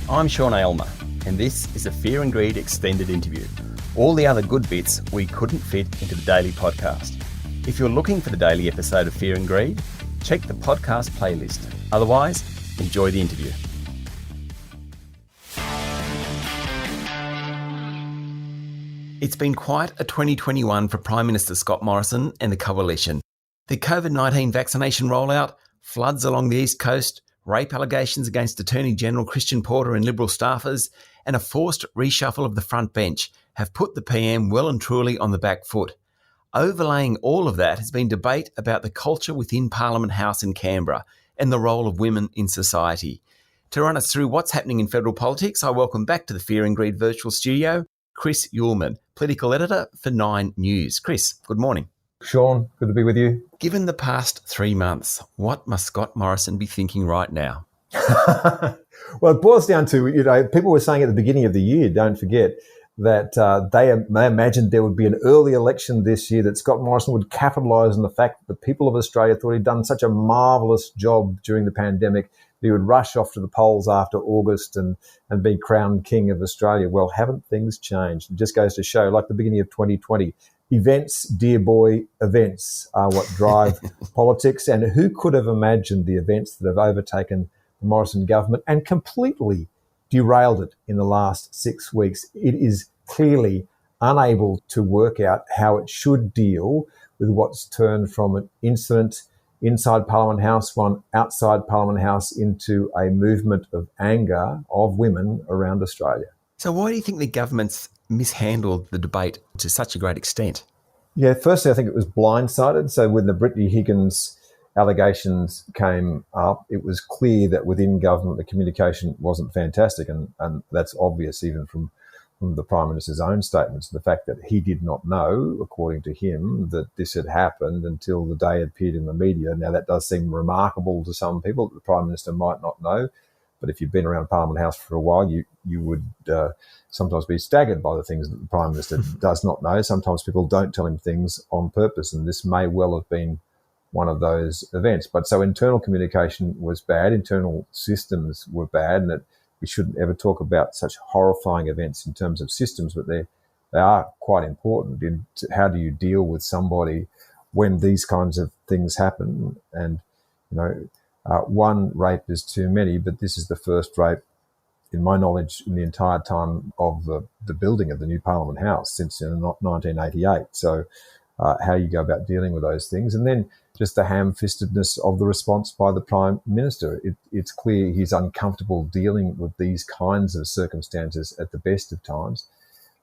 I'm Sean Aylmer, and this is a Fear and Greed extended interview. All the other good bits we couldn't fit into the daily podcast. If you're looking for the daily episode of Fear and Greed, check the podcast playlist. Otherwise, enjoy the interview. It's been quite a 2021 for Prime Minister Scott Morrison and the Coalition. The COVID-19 vaccination rollout, floods along the East Coast, rape allegations against Attorney General Christian Porter and Liberal staffers, and a forced reshuffle of the front bench have put the PM well and truly on the back foot. Overlaying all of that has been debate about the culture within Parliament House in Canberra and the role of women in society. To run us through what's happening in federal politics, I welcome back to the Fear and Greed virtual studio, Chris Uhlmann, political editor for 9 News. Chris, good morning. Sean, good to be with you. Given the past 3 months, what must Scott Morrison be thinking right now? Well, it boils down to, people were saying at the beginning of the year, don't forget, that they imagined there would be an early election this year, that Scott Morrison would capitalise on the fact that the people of Australia thought he'd done such a marvellous job during the pandemic that he would rush off to the polls after August and be crowned King of Australia. Well, haven't things changed? It just goes to show, like the beginning of 2020, events, dear boy, events are what drive politics. And who could have imagined the events that have overtaken the Morrison government and completely derailed it in the last 6 weeks? It is clearly unable to work out how it should deal with what's turned from an incident inside Parliament House, one outside Parliament House, into a movement of anger of women around Australia. So why do you think the government's mishandled the debate to such a great extent? Yeah, firstly, I think it was blindsided. So when the Brittany Higgins allegations came up, it was clear that within government the communication wasn't fantastic, and that's obvious even from the Prime Minister's own statements. The fact that he did not know, according to him, that this had happened until the day it appeared in the media. Now, that does seem remarkable to some people, that the Prime Minister might not know. But if you've been around Parliament House for a while, you would sometimes be staggered by the things that the Prime Minister does not know. Sometimes people don't tell him things on purpose, and this may well have been one of those events. But so internal communication was bad, internal systems were bad, and we shouldn't ever talk about such horrifying events in terms of systems, but they are quite important. How do you deal with somebody when these kinds of things happen? And, one rape is too many, but this is the first rape, in my knowledge, in the entire time of the building of the new Parliament House since 1988. So how you go about dealing with those things. And then just the ham-fistedness of the response by the Prime Minister. It's clear he's uncomfortable dealing with these kinds of circumstances at the best of times.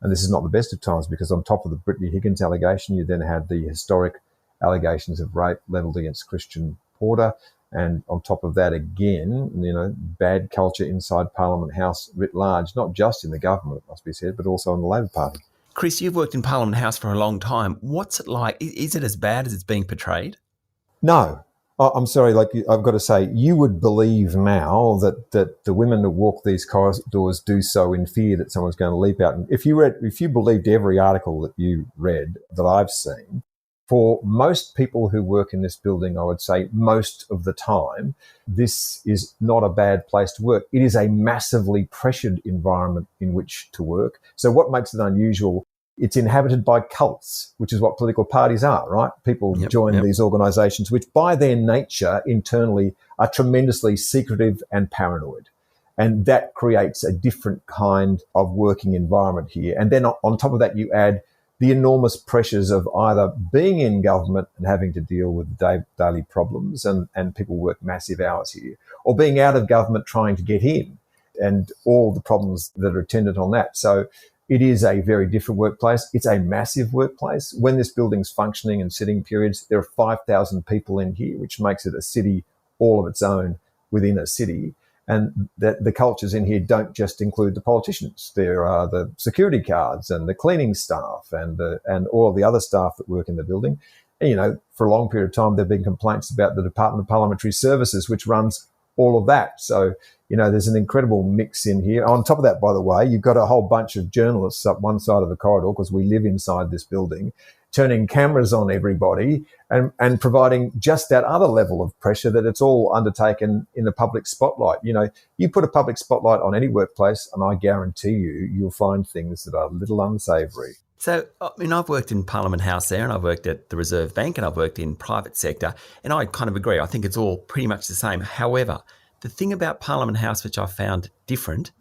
And this is not the best of times, because on top of the Brittany Higgins allegation, you then had the historic allegations of rape levelled against Christian Porter. And on top of that, again, bad culture inside Parliament House writ large, not just in the government, it must be said, but also in the Labor Party. Chris, you've worked in Parliament House for a long time. What's it like? Is it as bad as it's being portrayed? No. I'm sorry, I've got to say, you would believe now that the women that walk these corridors do so in fear that someone's going to leap out. And if you believed every article that you read that I've seen, for most people who work in this building, I would say most of the time, this is not a bad place to work. It is a massively pressured environment in which to work. So what makes it unusual? It's inhabited by cults, which is what political parties are, right? People join these organisations, which by their nature internally are tremendously secretive and paranoid. And that creates a different kind of working environment here. And then on top of that, you add the enormous pressures of either being in government and having to deal with daily problems, and people work massive hours here, or being out of government trying to get in, and all the problems that are attendant on that. So it is a very different workplace. It's a massive workplace. When this building's functioning and sitting periods, there are 5,000 people in here, which makes it a city all of its own within a city. And that the cultures in here don't just include the politicians. There are the security guards and the cleaning staff and all of the other staff that work in the building. And, for a long period of time, there have been complaints about the Department of Parliamentary Services, which runs all of that. So, there's an incredible mix in here. On top of that, by the way, you've got a whole bunch of journalists up one side of the corridor, because we live inside this building, turning cameras on everybody and providing just that other level of pressure that it's all undertaken in the public spotlight. You know, you put a public spotlight on any workplace and I guarantee you'll find things that are a little unsavoury. So, I mean, I've worked in Parliament House there and I've worked at the Reserve Bank and I've worked in private sector, and I kind of agree. I think it's all pretty much the same. However, the thing about Parliament House which I found different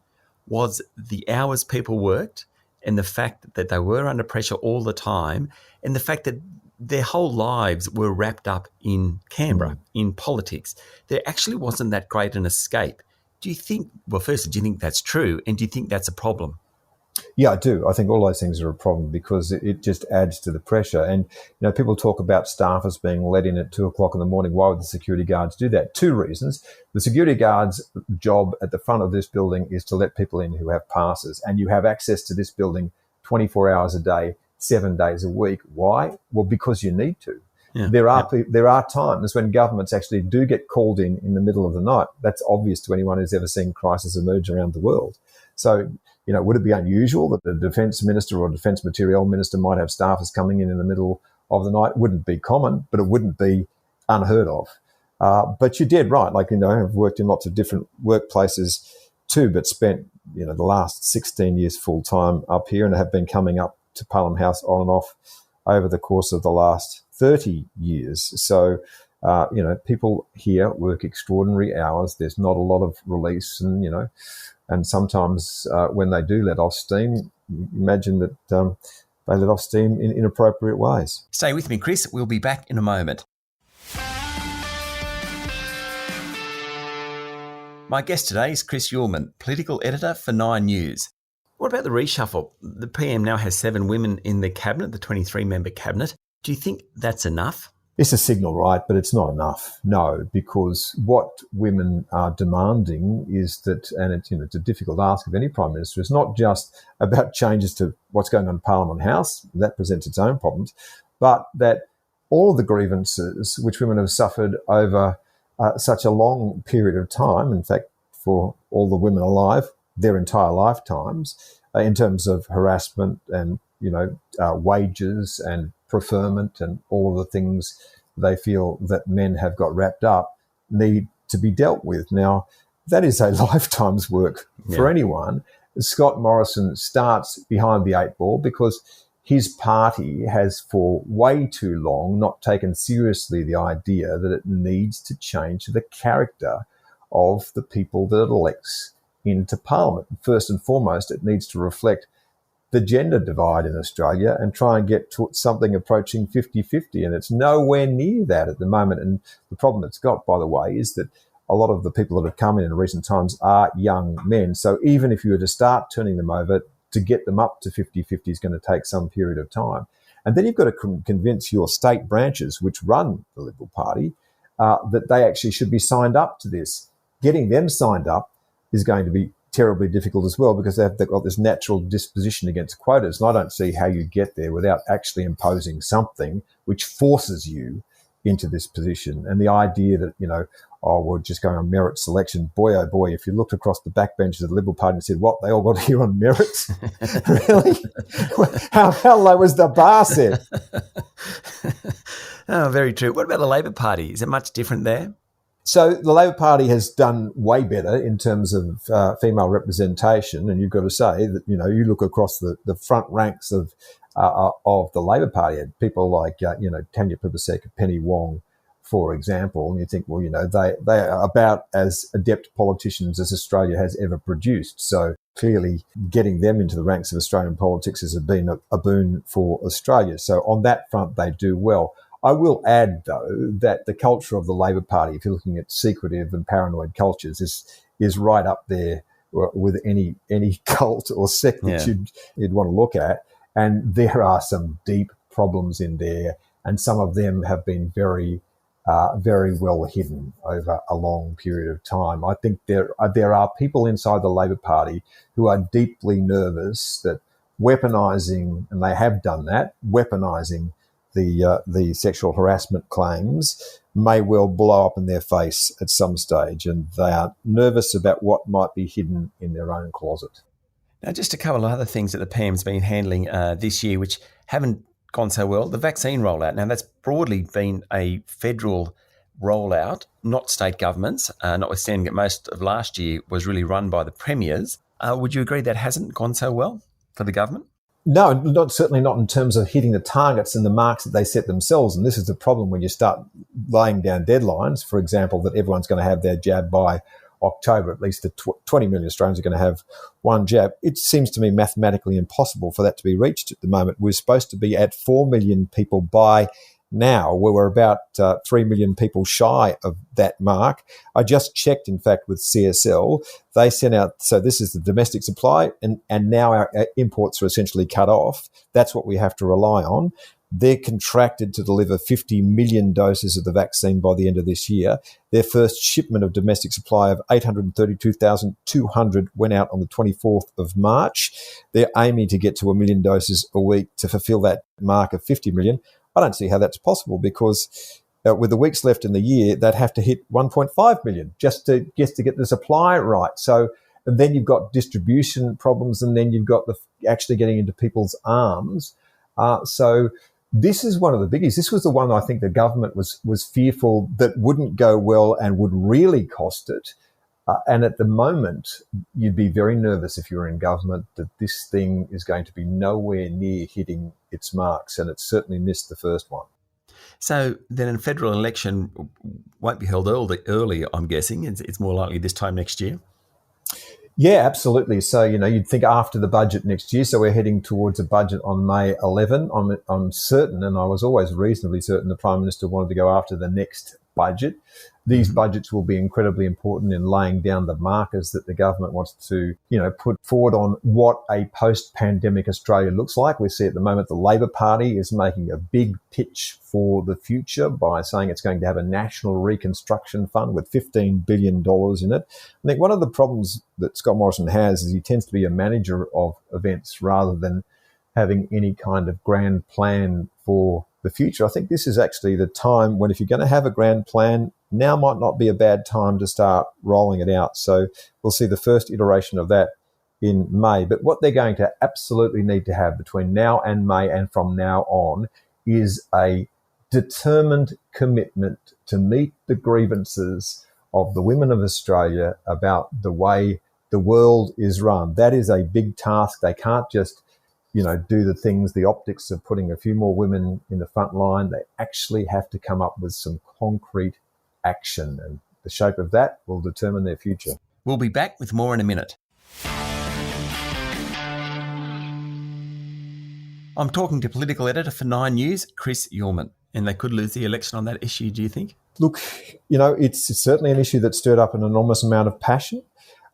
was the hours people worked and the fact that they were under pressure all the time, and the fact that their whole lives were wrapped up in Canberra, in politics. There actually wasn't that great an escape. Do you think, well, firstly, do you think that's true? And do you think that's a problem? Yeah, I do. I think all those things are a problem because it just adds to the pressure. And, you know, people talk about staffers being let in at 2:00 in the morning. Why would the security guards do that? Two reasons. The security guard's job at the front of this building is to let people in who have passes, and you have access to this building 24 hours a day, 7 days a week. Why? Well, because you need to. Yeah, there are times when governments actually do get called in the middle of the night. That's obvious to anyone who's ever seen crisis emerge around the world. So, you know, would it be unusual that the defence minister or defence materiel minister might have staffers coming in the middle of the night? It wouldn't be common, but it wouldn't be unheard of. But you're dead right. Like, you know, I've worked in lots of different workplaces too, but spent, you know, the last 16 years full time up here, and have been coming up to Parliament House on and off over the course of the last 30 years. So, you know, people here work extraordinary hours. There's not a lot of release, and, you know, and sometimes when they do let off steam, imagine that they let off steam in inappropriate ways. Stay with me, Chris. We'll be back in a moment. My guest today is Chris Uhlmann, political editor for 9 News. What about the reshuffle? The PM now has 7 women in the cabinet, the 23-member cabinet. Do you think that's enough? It's a signal, right? But it's not enough. No, because what women are demanding is that, and it's, you know, it's a difficult ask of any Prime Minister, it's not just about changes to what's going on in Parliament House, that presents its own problems, but that all of the grievances which women have suffered over such a long period of time, in fact, for all the women alive, their entire lifetimes, in terms of harassment and, you know, wages and preferment and all of the things they feel that men have got wrapped up, need to be dealt with. Now, that is a lifetime's work for anyone. Scott Morrison starts behind the 8 ball because his party has for way too long not taken seriously the idea that it needs to change the character of the people that it elects into Parliament. First and foremost, it needs to reflect the gender divide in Australia and try and get to something approaching 50-50. And it's nowhere near that at the moment. And the problem it's got, by the way, is that a lot of the people that have come in recent times are young men. So even if you were to start turning them over, to get them up to 50-50 is going to take some period of time. And then you've got to convince your state branches, which run the Liberal Party, that they actually should be signed up to this. Getting them signed up is going to be terribly difficult as well, because they've got this natural disposition against quotas. And I don't see how you get there without actually imposing something which forces you into this position. And the idea that, you know, oh, we're just going on merit selection. Boy, oh boy, if you looked across the backbenches of the Liberal Party and said, what, they all got here on merits? Really? How low was the bar set? Oh, very true. What about the Labor Party? Is it much different there? So the Labor Party has done way better in terms of female representation, and you've got to say that, you know, you look across the front ranks of the Labor Party, and people like you know, Tanya Plibersek, Penny Wong, for example, and you think, well, you know, they are about as adept politicians as Australia has ever produced. So clearly, getting them into the ranks of Australian politics has been a boon for Australia. So on that front, they do well. I will add, though, that the culture of the Labor Party, if you're looking at secretive and paranoid cultures, is right up there with any cult or sect that you'd want to look at. And there are some deep problems in there, and some of them have been very well hidden over a long period of time. I think there are people inside the Labor Party who are deeply nervous that weaponising, and they have done that, weaponising the sexual harassment claims may well blow up in their face at some stage, and they are nervous about what might be hidden in their own closet. Now, just a couple of other things that the PM's been handling this year, which haven't gone so well. The vaccine rollout. Now, that's broadly been a federal rollout, not state governments, notwithstanding that most of last year was really run by the premiers. Would you agree that hasn't gone so well for the government? No, certainly not in terms of hitting the targets and the marks that they set themselves. And this is the problem when you start laying down deadlines, for example, that everyone's going to have their jab by October, at least the 20 million Australians are going to have one jab. It seems to me mathematically impossible for that to be reached at the moment. We're supposed to be at 4 million people by now, where we're about 3 million people shy of that mark. I just checked, in fact, with CSL. They sent out, so this is the domestic supply, and now our imports are essentially cut off. That's what we have to rely on. They're contracted to deliver 50 million doses of the vaccine by the end of this year. Their first shipment of domestic supply of 832,200 went out on the 24th of March. They're aiming to get to 1 million doses a week to fulfill that mark of 50 million. I don't see how that's possible because with the weeks left in the year, they'd have to hit 1.5 million just to get the supply right. So, and then you've got distribution problems, and then you've got the actually getting into people's arms. So this is one of the biggies. This was the one I think the government was fearful that wouldn't go well and would really cost it. And at the moment, you'd be very nervous if you were in government that this thing is going to be nowhere near hitting its marks, and it certainly missed the first one. So then a federal election won't be held early, I'm guessing. It's more likely this time next year. Yeah, absolutely. So, you'd think after the budget next year. So we're heading towards a budget on May 11. I'm certain, and I was always reasonably certain the Prime Minister wanted to go after the next budget. These budgets will be incredibly important in laying down the markers that the government wants to, put forward on what a post-pandemic Australia looks like. We see at the moment the Labor Party is making a big pitch for the future by saying it's going to have a national reconstruction fund with $15 billion in it. I think one of the problems that Scott Morrison has is he tends to be a manager of events rather than having any kind of grand plan for the future. I think this is actually the time when if you're going to have a grand plan, now might not be a bad time to start rolling it out. So we'll see the first iteration of that in May. But what they're going to absolutely need to have between now and May and from now on is a determined commitment to meet the grievances of the women of Australia about the way the world is run. That is a big task. They can't just do the things, the optics of putting a few more women in the front line. They actually have to come up with some concrete action, and the shape of that will determine their future. We'll be back with more in a minute. I'm talking to political editor for 9 News, Chris Uhlmann, and they could lose the election on that issue, do you think? Look, it's certainly an issue that stirred up an enormous amount of passion.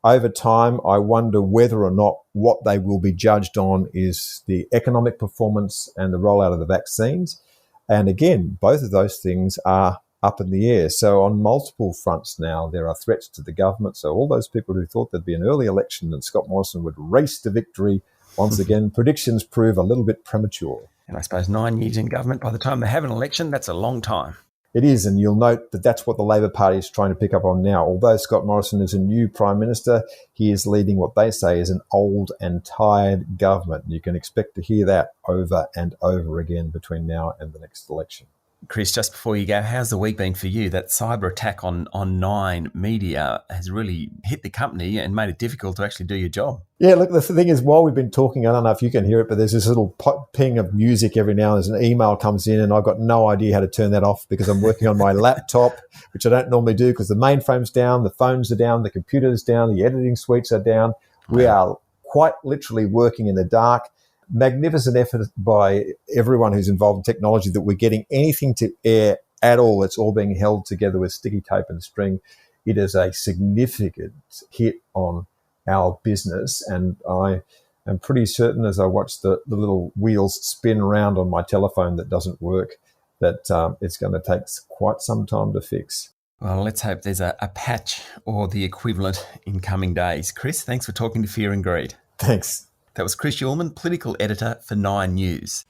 Over time, I wonder whether or not what they will be judged on is the economic performance and the rollout of the vaccines. And again, both of those things are up in the air. So on multiple fronts now, there are threats to the government. So all those people who thought there'd be an early election and Scott Morrison would race to victory, once again, predictions prove a little bit premature. And I suppose 9 years in government, by the time they have an election, that's a long time. It is, and you'll note that that's what the Labor Party is trying to pick up on now. Although Scott Morrison is a new Prime Minister, he is leading what they say is an old and tired government. You can expect to hear that over and over again between now and the next election. Chris, just before you go, how's the week been for you? That cyber attack on Nine Media has really hit the company and made it difficult to actually do your job. Yeah, look, the thing is, while we've been talking, I don't know if you can hear it, but there's this little ping of music every now and then. An email comes in and I've got no idea how to turn that off because I'm working on my laptop, which I don't normally do because the mainframe's down, the phones are down, the computer's down, the editing suites are down. We are quite literally working in the dark. Magnificent effort by everyone who's involved in technology that we're getting anything to air at all. It's all being held together with sticky tape and string. It is a significant hit on our business, and I am pretty certain as I watch the little wheels spin around on my telephone that doesn't work that it's going to take quite some time to fix. Well, let's hope there's a patch or the equivalent in coming days. Chris, thanks for talking to Fear and Greed. Thanks. That was Chris Uhlmann, political editor for 9 News.